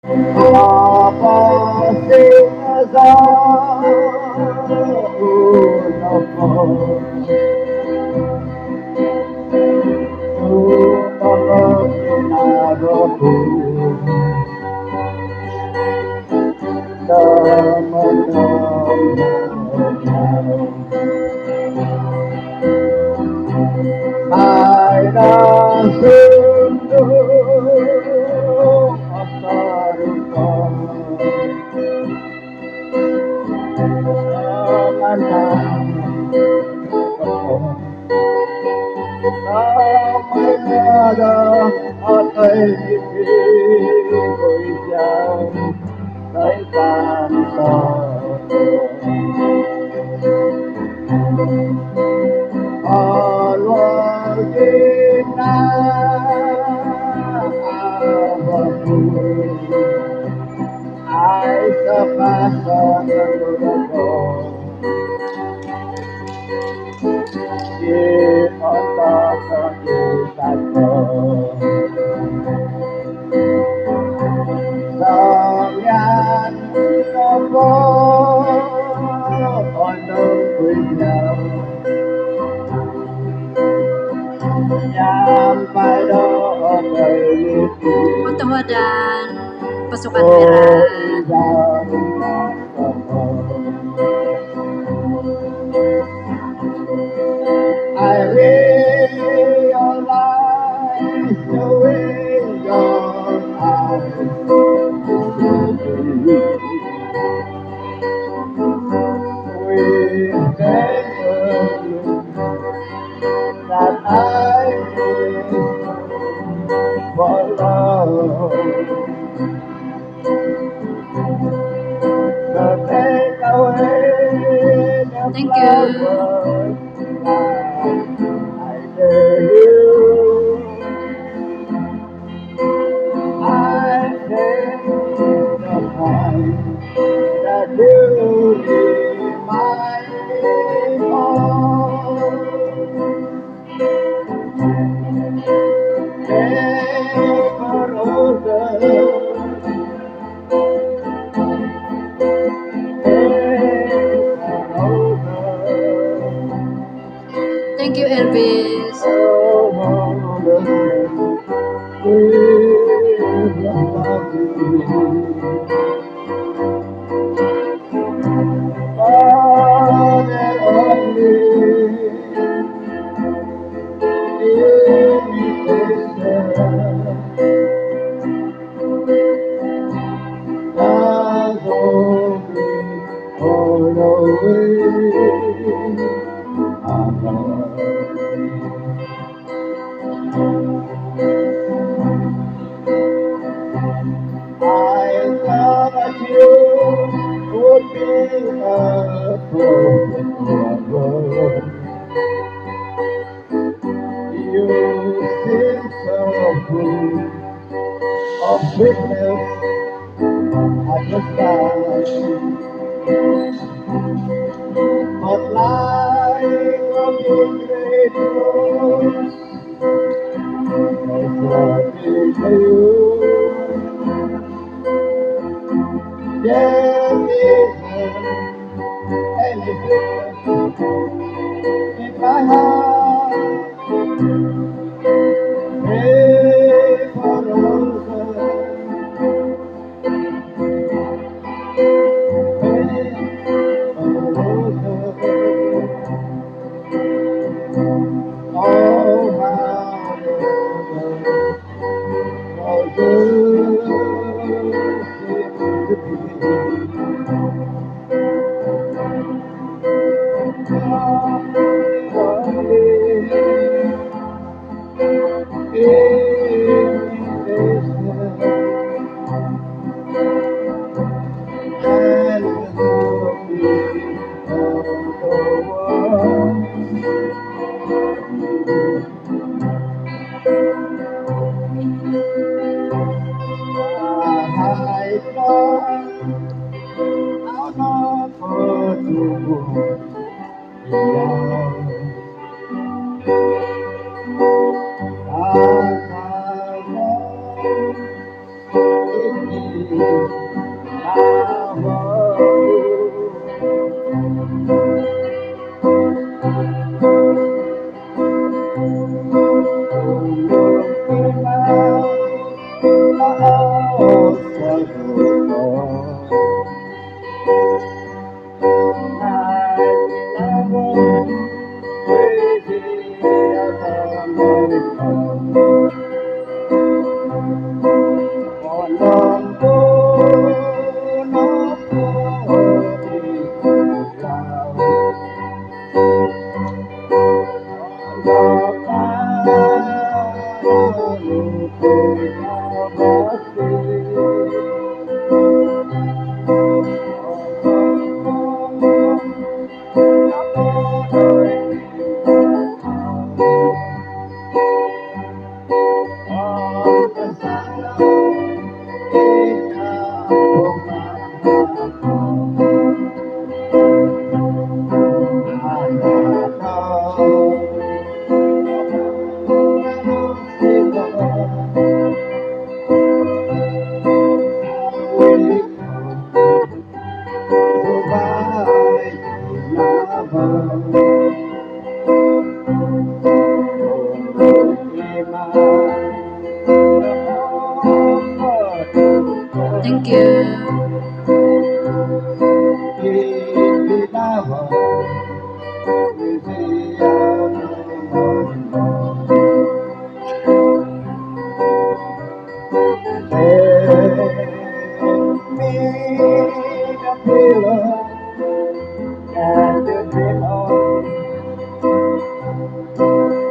Apa sing Ay, Ay, sa pasok ng di otak kakitan ko Sangyan ako Anong kunyaw Nyampai do kailiti Mudah-mudahan pasukan merah I realize the way your eyes with that I miss for love. So take away the Thank you. flowers I gave you. I take the time that you remind me of. Take a rose. Thank you, Elvis. I thought you would be a perfect lover. You seem so full of sweetness at the start. But like a big red rose, there's nothing for you. There isn't anything in my heart. Pray for roses, pray for roses. Oh, how roses seem I'll not put you down. Thank you.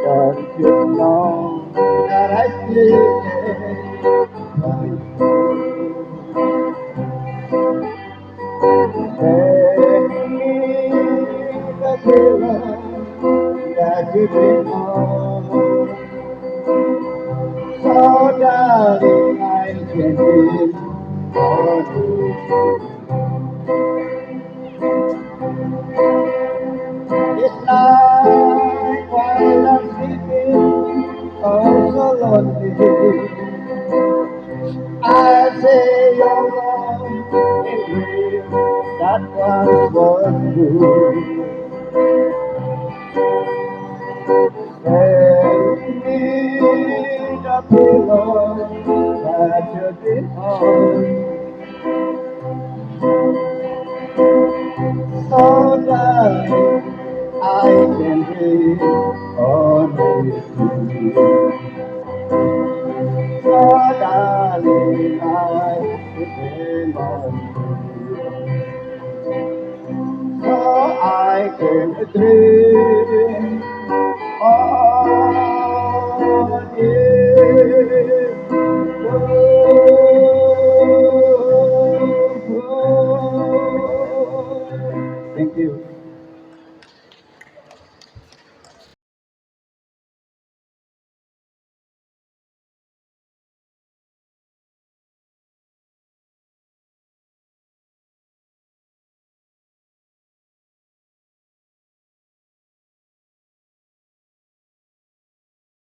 Don't you know that I feel Send me the pillow that you bring home. So darling, I can be for you. It's night while I'm sleeping, oh so lonely. I say your love is real, that was true. Send me the pillow that you did on. So darling, I can breathe only you. So darling, I depend on you. So I can dream